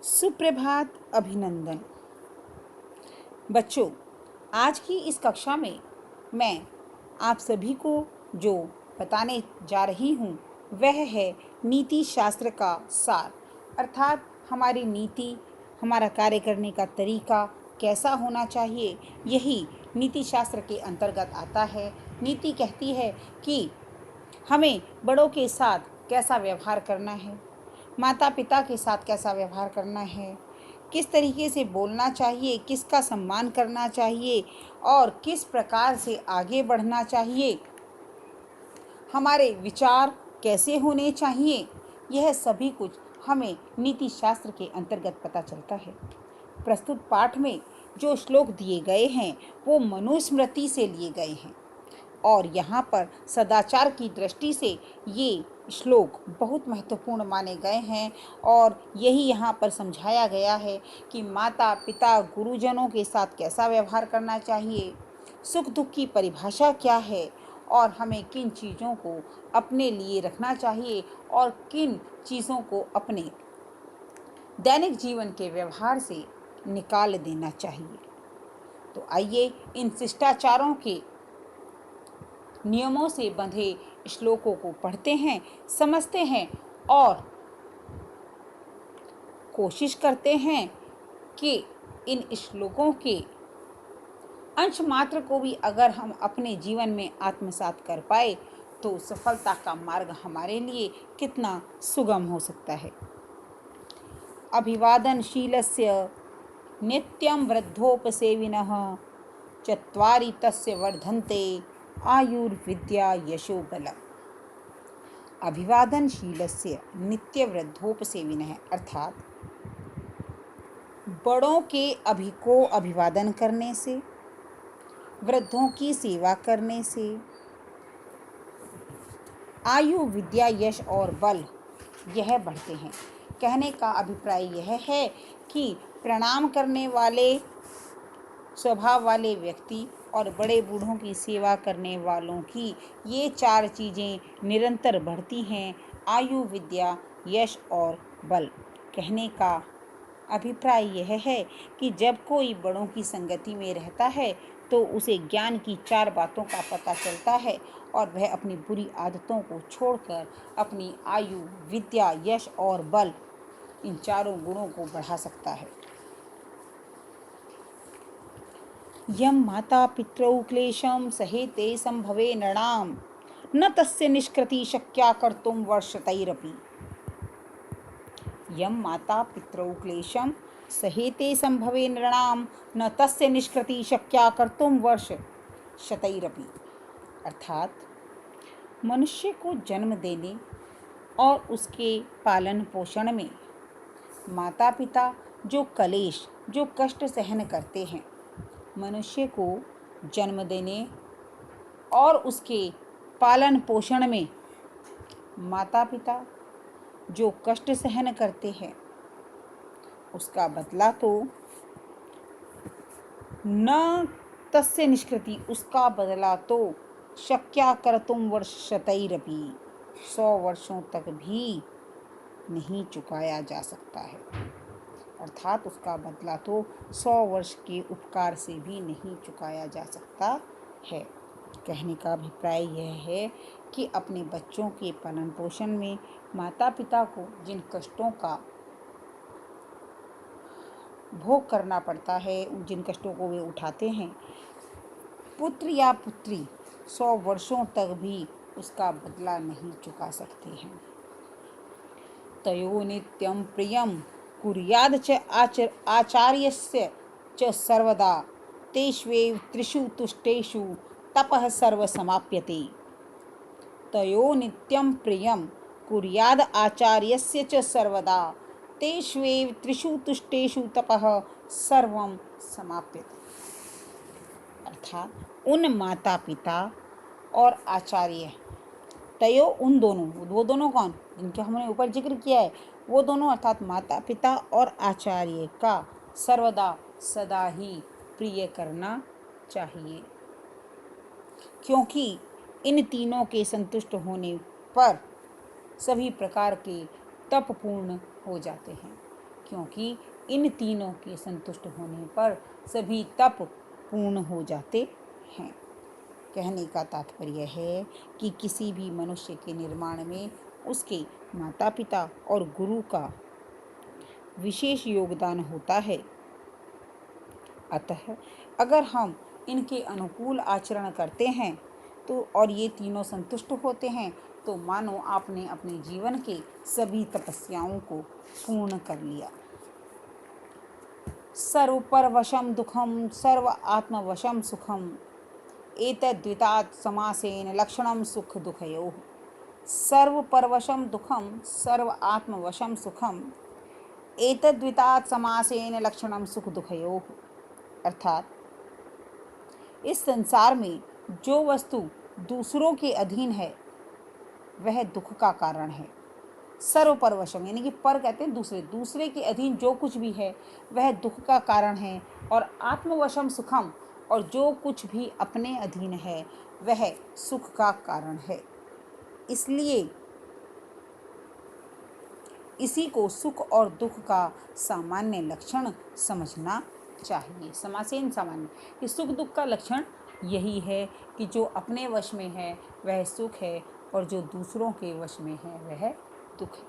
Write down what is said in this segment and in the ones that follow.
सुप्रभात, अभिनंदन। बच्चों, आज की इस कक्षा में मैं आप सभी को जो बताने जा रही हूँ वह है नीति शास्त्र का सार, अर्थात हमारी नीति, हमारा कार्य करने का तरीका कैसा होना चाहिए, यही नीति शास्त्र के अंतर्गत आता है। नीति कहती है कि हमें बड़ों के साथ कैसा व्यवहार करना है, माता पिता के साथ कैसा व्यवहार करना है, किस तरीके से बोलना चाहिए, किसका सम्मान करना चाहिए और किस प्रकार से आगे बढ़ना चाहिए, हमारे विचार कैसे होने चाहिए, यह सभी कुछ हमें नीति शास्त्र के अंतर्गत पता चलता है। प्रस्तुत पाठ में जो श्लोक दिए गए हैं वो मनुस्मृति से लिए गए हैं और यहाँ पर सदाचार की दृष्टि से ये श्लोक बहुत महत्वपूर्ण माने गए हैं और यही यहाँ पर समझाया गया है कि माता पिता गुरुजनों के साथ कैसा व्यवहार करना चाहिए, सुख दुख की परिभाषा क्या है और हमें किन चीज़ों को अपने लिए रखना चाहिए और किन चीज़ों को अपने दैनिक जीवन के व्यवहार से निकाल देना चाहिए। तो आइए इन शिष्टाचारों के नियमों से बंधे श्लोकों को पढ़ते हैं, समझते हैं और कोशिश करते हैं कि इन श्लोकों के अंश मात्र को भी अगर हम अपने जीवन में आत्मसात कर पाए तो सफलता का मार्ग हमारे लिए कितना सुगम हो सकता है। अभिवादनशीलस्य नित्यं वृद्धोपसेविनः चत्वारि तस्य वर्धन्ते आयुर्विद्या यशो बलम्। अभिवादनशीलस्य नित्य वृद्धोपसेविनः अर्थात बड़ों के को अभिवादन करने से, वृद्धों की सेवा करने से आयु विद्या यश और बल यह बढ़ते हैं। कहने का अभिप्राय यह है कि प्रणाम करने वाले स्वभाव वाले व्यक्ति और बड़े बूढ़ों की सेवा करने वालों की ये चार चीज़ें निरंतर बढ़ती हैं, आयु विद्या यश और बल। कहने का अभिप्राय यह है कि जब कोई बड़ों की संगति में रहता है तो उसे ज्ञान की चार बातों का पता चलता है और वह अपनी बुरी आदतों को छोड़कर अपनी आयु विद्या यश और बल इन चारों गुणों को बढ़ा सकता है। यम माता पितरौ क्लेशं सहेते संभवे नृणाम न तस्य निष्कृति शक्या कर्तुं वर्षतैरपि। यम माता पितरौ क्लेशं सहेते संभवे नृणाम न तस्य निष्कृति शक्या कर्तुं वर्षशतैरपि। अर्थात मनुष्य को जन्म देने और उसके पालन पोषण में माता पिता जो कलेश जो कष्ट सहन करते हैं, मनुष्य को जन्म देने और उसके पालन पोषण में माता पिता जो कष्ट सहन करते हैं उसका बदला तो न तस्य निष्कृति उसका बदला तो शक्या कर्तुं वर्षशतैरपि 100 वर्षों तक भी नहीं चुकाया जा सकता है। अर्थात उसका बदला तो 100 वर्ष के उपकार से भी नहीं चुकाया जा सकता है। कहने का अभिप्राय यह है कि अपने बच्चों के पालन पोषण में माता पिता को जिन कष्टों का भोग करना पड़ता है, जिन कष्टों को वे उठाते हैं, पुत्र या पुत्री 100 वर्षों तक भी उसका बदला नहीं चुका सकते हैं। तयो नित्यं प्रियं कुर्याद च आचार्यस्य च सर्वदा तेष्वेव त्रिषु तुष्टेषु तपः सर्वसमाप्यते। तयो नित्यं प्रियं कुर्याद आचार्यस्य च सर्वदा तेष्वेव त्रिषु तुष्टेषु तपः सर्वं समाप्यते। अर्थात उन माता पिता और आचार्य, तयो उन दोनों, वो दोनों कौन, जिनके हमने ऊपर जिक्र किया है, वो दोनों अर्थात माता पिता और आचार्य का सर्वदा सदा ही प्रिय करना चाहिए, क्योंकि इन तीनों के संतुष्ट होने पर सभी प्रकार के तप पूर्ण हो जाते हैं। क्योंकि इन तीनों के संतुष्ट होने पर सभी तप पूर्ण हो जाते हैं। कहने का तात्पर्य है कि किसी भी मनुष्य के निर्माण में उसके माता पिता और गुरु का विशेष योगदान होता है। अतः अगर हम इनके अनुकूल आचरण करते हैं तो और ये तीनों संतुष्ट होते हैं तो मानो आपने अपने जीवन के सभी तपस्याओं को पूर्ण कर लिया। सर्व परवशम दुखम सर्व आत्मवशम सुखम एतद्वितात् समासेन लक्षणम सुख दुखयोः। सर्व परवशम दुखम सर्व आत्मवशम सुखम एतद्वितात् समासेन लक्षणम सुख दुखयोः। अर्थात इस संसार में जो वस्तु दूसरों के अधीन है वह दुख का कारण है। सर्व परवशम यानी कि पर कहते हैं दूसरे के अधीन जो कुछ भी है वह दुख का कारण है, और आत्मवशम सुखम और जो कुछ भी अपने अधीन है वह सुख का कारण है। इसलिए इसी को सुख और दुख का सामान्य लक्षण समझना चाहिए। समासेन सामान्य कि सुख दुख का लक्षण यही है कि जो अपने वश में है वह सुख है और जो दूसरों के वश में है वह दुख है।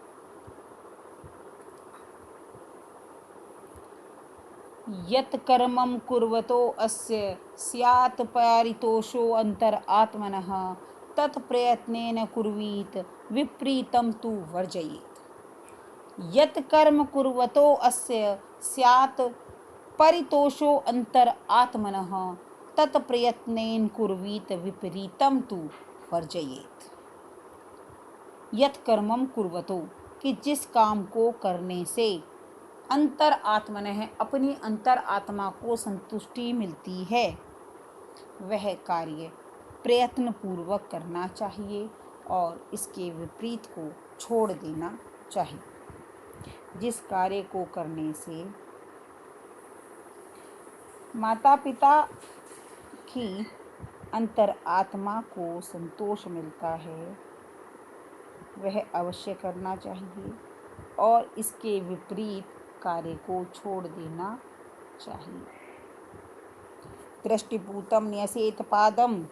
यत् कर्मं कुर्वतो अस्य स्यात् पारितोषो अन्तर आत्मनः तत् प्रयत्नेन कुर्वीत विपरीतं तु वर्जयेत्। यत् कर्म कुर्वतो अस्य स्यात् परितोषो अन्तर आत्मनः तत् प्रयत्नेन कुर्वीत विपरीतं तु वर्जयेत्। यत् कर्मं कुर्वतो कि जिस काम को करने से अंतर आत्मनः अपनी अंतर आत्मा को संतुष्टि मिलती है वह कार्य प्रयत्न पूर्वक करना चाहिए और इसके विपरीत को छोड़ देना चाहिए। जिस कार्य को करने से माता पिता की अंतर आत्मा को संतोष मिलता है वह अवश्य करना चाहिए और इसके विपरीत कार्य को छोड़ देना चाहिए। दृष्टिपूतं न्यसेत पादं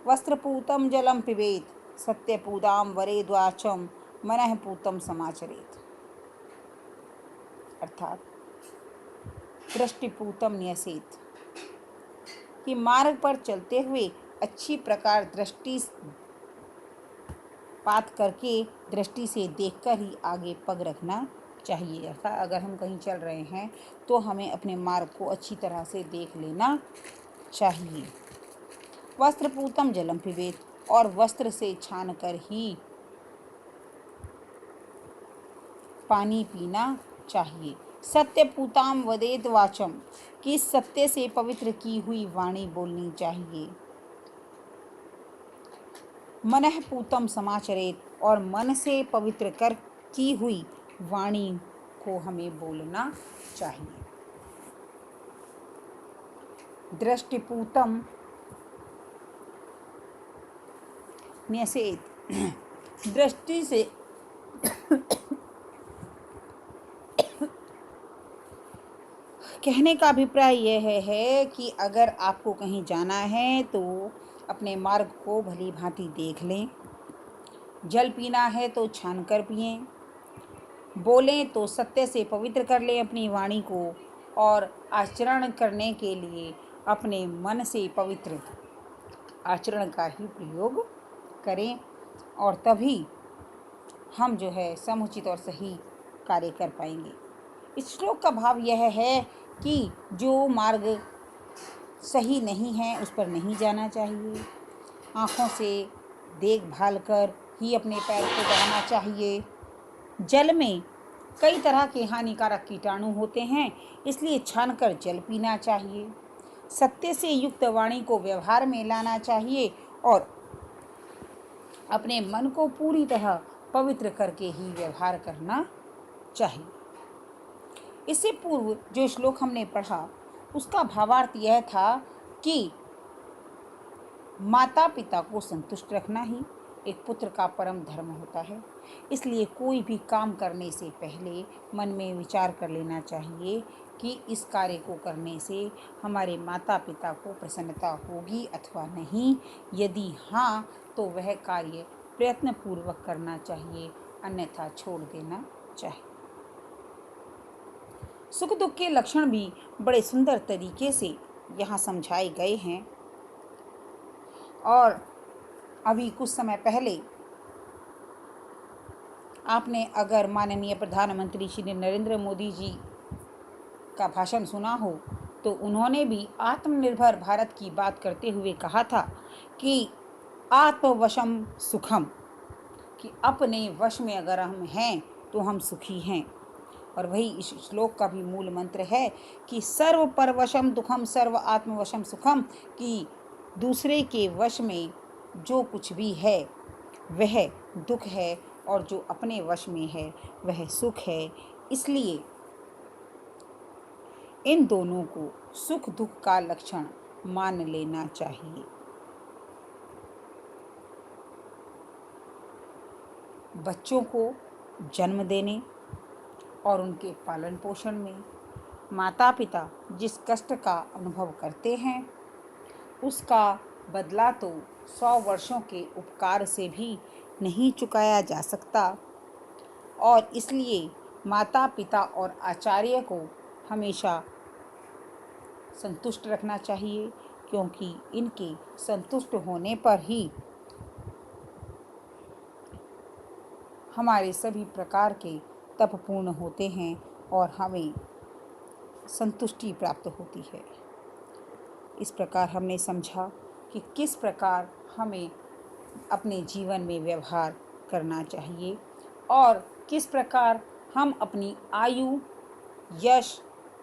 वस्त्रपूतं जलं पिबेत सत्यपूतां वरेद् वाचं मनःपूतं समाचरेत। अर्थात दृष्टिपूतं न्यसेत कि मार्ग पर चलते हुए अच्छी प्रकार दृष्टि पात करके दृष्टि से देखकर ही आगे पग रखना चाहिए। अर्थात अगर हम कहीं चल रहे हैं तो हमें अपने मार्ग को अच्छी तरह से देख लेना चाहिए। वस्त्रपूतम जलम पिबेत और वस्त्र से छान कर ही पानी पीना चाहिए। सत्यपूताम वदेत वाचम कि सत्य से पवित्र की हुई वाणी बोलनी चाहिए। मनःपूतम समाचरेत और मन से पवित्र कर की हुई वाणी को हमें बोलना चाहिए। दृष्टिपूतम न्यसेत दृष्टि से कहने का अभिप्राय यह है कि अगर आपको कहीं जाना है तो अपने मार्ग को भली भांति देख लें। जल पीना है तो छान कर पिएं। बोलें तो सत्य से पवित्र कर लें अपनी वाणी को और आचरण करने के लिए अपने मन से पवित्र आचरण का ही प्रयोग करें और तभी हम जो है समुचित और सही कार्य कर पाएंगे। इस श्लोक का भाव यह है कि जो मार्ग सही नहीं है उस पर नहीं जाना चाहिए। आँखों से देखभाल कर ही अपने पैर को बढ़ाना चाहिए। जल में कई तरह के हानिकारक कीटाणु होते हैं, इसलिए छानकर जल पीना चाहिए। सत्य से युक्त वाणी को व्यवहार में लाना चाहिए और अपने मन को पूरी तरह पवित्र करके ही व्यवहार करना चाहिए। इससे पूर्व जो श्लोक हमने पढ़ा उसका भावार्थ यह था कि माता पिता को संतुष्ट रखना ही एक पुत्र का परम धर्म होता है। इसलिए कोई भी काम करने से पहले मन में विचार कर लेना चाहिए कि इस कार्य को करने से हमारे माता पिता को प्रसन्नता होगी अथवा नहीं। यदि हाँ, तो वह कार्य प्रयत्नपूर्वक करना चाहिए, अन्यथा छोड़ देना चाहिए। सुख दुख के लक्षण भी बड़े सुंदर तरीके से यहाँ समझाए गए हैं। और अभी कुछ समय पहले आपने अगर माननीय प्रधानमंत्री श्री नरेंद्र मोदी जी का भाषण सुना हो, तो उन्होंने भी आत्मनिर्भर भारत की बात करते हुए कहा था कि आत्मवशम सुखम, कि अपने वश में अगर हम हैं तो हम सुखी हैं। और वही इस श्लोक का भी मूल मंत्र है कि सर्व परवशम दुखम सर्व आत्मवशम सुखम, कि दूसरे के वश में जो कुछ भी है वह दुख है और जो अपने वश में है वह सुख है। इसलिए इन दोनों को सुख दुख का लक्षण मान लेना चाहिए। बच्चों को जन्म देने और उनके पालन पोषण में माता पिता जिस कष्ट का अनुभव करते हैं, उसका बदला तो 100 वर्षों के उपकार से भी नहीं चुकाया जा सकता। और इसलिए माता पिता और आचार्य को हमेशा संतुष्ट रखना चाहिए, क्योंकि इनके संतुष्ट होने पर ही हमारे सभी प्रकार के तप पूर्ण होते हैं और हमें संतुष्टि प्राप्त होती है। इस प्रकार हमने समझा कि किस प्रकार हमें अपने जीवन में व्यवहार करना चाहिए और किस प्रकार हम अपनी आयु, यश,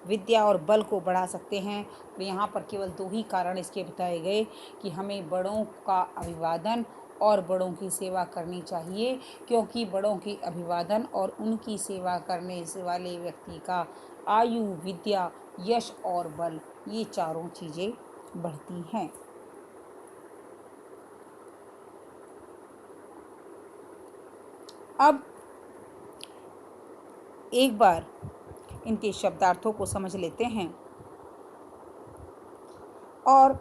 विद्या और बल को बढ़ा सकते हैं। और यहाँ पर केवल 2 ही कारण इसके बताए गए कि हमें बड़ों का अभिवादन और बड़ों की सेवा करनी चाहिए, क्योंकि बड़ों की अभिवादन और उनकी सेवा करने से वाले व्यक्ति का आयु, विद्या, यश और बल, ये चारों चीज़ें बढ़ती हैं। अब एक बार इनके शब्दार्थों को समझ लेते हैं और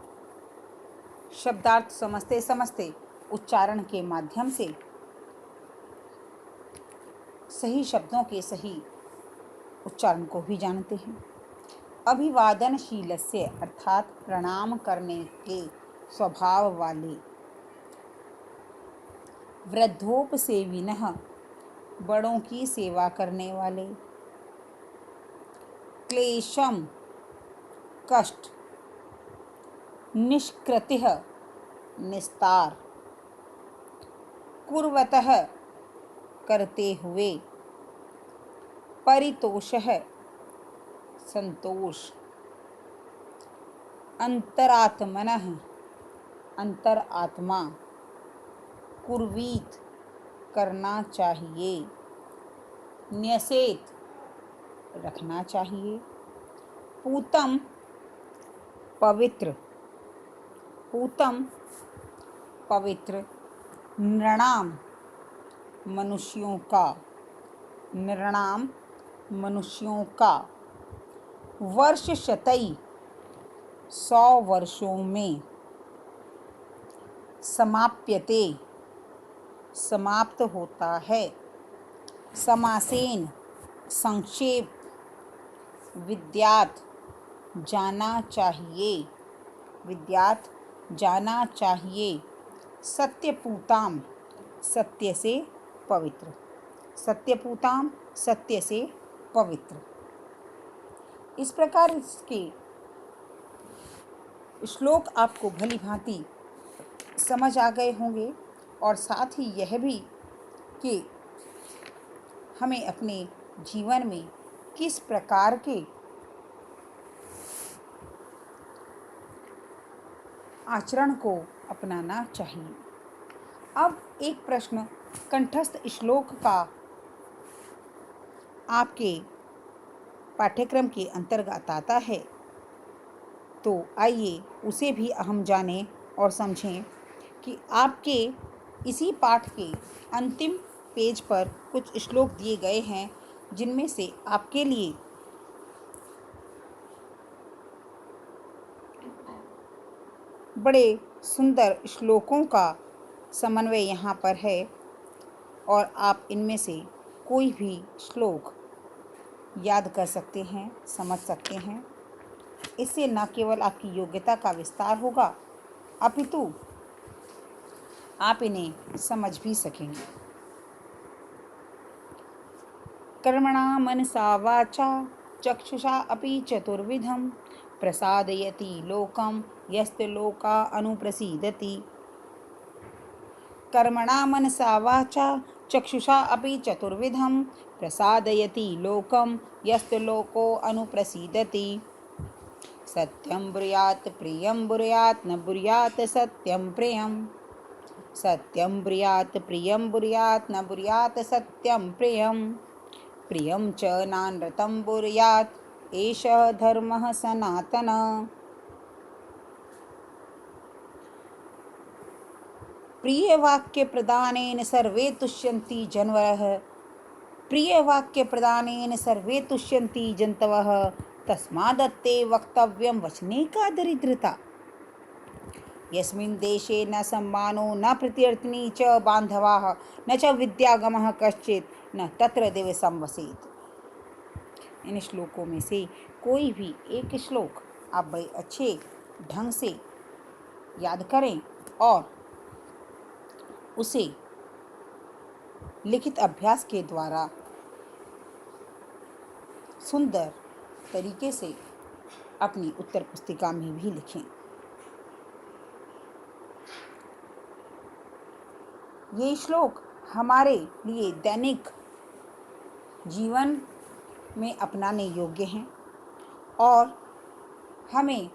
शब्दार्थ समझते समझते उच्चारण के माध्यम से सही शब्दों के सही उच्चारण को भी जानते हैं। अभिवादनशीलस्य अर्थात प्रणाम करने के स्वभाव वाले, वृद्धोपसेविनः बड़ों की सेवा करने वाले, क्लेशम कष्ट, निष्कृतिः निस्तार, कुर्वतः करते हुए, परितोषः संतोष, अंतरात्मनः अंतरात्मा, कुर्वीत करना चाहिए, न्यसेत रखना चाहिए, पूतम पवित्र, पूतम पवित्र, नृणाम मनुष्यों का, नृणाम मनुष्यों का, वर्ष शतई 100 वर्षों में, समाप्यते समाप्त होता है, समासेन संक्षेप, विद्यात जाना चाहिए, विद्यात जाना चाहिए, सत्यपूताम सत्य से पवित्र, सत्यपूताम सत्य से पवित्र। इस प्रकार इसके श्लोक आपको भली भांति समझ आ गए होंगे और साथ ही यह भी कि हमें अपने जीवन में किस प्रकार के आचरण को अपनाना चाहिए। अब एक प्रश्न कंठस्थ श्लोक का आपके पाठ्यक्रम के अंतर्गत आता है, तो आइए उसे भी हम जानें और समझें कि आपके इसी पाठ के अंतिम पेज पर कुछ श्लोक दिए गए हैं, जिनमें से आपके लिए बड़े सुंदर श्लोकों का समन्वय यहाँ पर है और आप इनमें से कोई भी श्लोक याद कर सकते हैं, समझ सकते हैं। इससे न केवल आपकी योग्यता का विस्तार होगा, अपितु आप इन्हें समझ भी सकेंगे। कर्मणा मनसा वाचा चक्षुषा अपि चतुर्विधं प्रसादयति लोकं यस्तु लोका अनुप्रसीदति। कर्मणा मनसा वाचा चक्षुषा अपि चतुर्विधं प्रसादयति लोकं यस्तु लोको अनुप्रसीदति। सत्यं ब्रूयात् प्रियं ब्रूयात् न ब्रूयात् सत्यं प्रियं। सत्यं ब्रूयात् प्रियं ब्रूयात् न ब्रूयात् सत्यं प्रियं। प्रियं च नानृतं ब्रूयात् एषः धर्मः सनातनः। प्रियवाक्य प्रदानेन सर्वे तुष्यन्ति जनवरः। प्रियवाक्य प्रदानेन सर्वे तुष्यन्ति जन्तवः। तस्मादत्ते वक्तव्यं वचने का दरिद्रता। यस्मिन् देशे न सम्मानो न प्रत्यर्थिनी च बान्धवाः न च विद्यागमः कश्चित् न तत्र दिवसं वसेत्। इन श्लोकों में से कोई भी एक श्लोक आप बड़े अच्छे ढंग से याद करें और उसे लिखित अभ्यास के द्वारा सुंदर तरीके से अपनी उत्तर पुस्तिका में भी लिखें। ये श्लोक हमारे लिए दैनिक जीवन में अपनाने योग्य हैं और हमें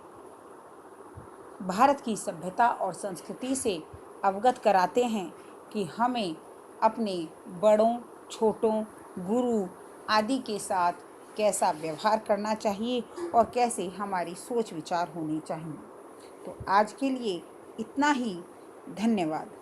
भारत की सभ्यता और संस्कृति से अवगत कराते हैं कि हमें अपने बड़ों, छोटों, गुरु आदि के साथ कैसा व्यवहार करना चाहिए और कैसे हमारी सोच विचार होनी चाहिए। तो आज के लिए इतना ही। धन्यवाद।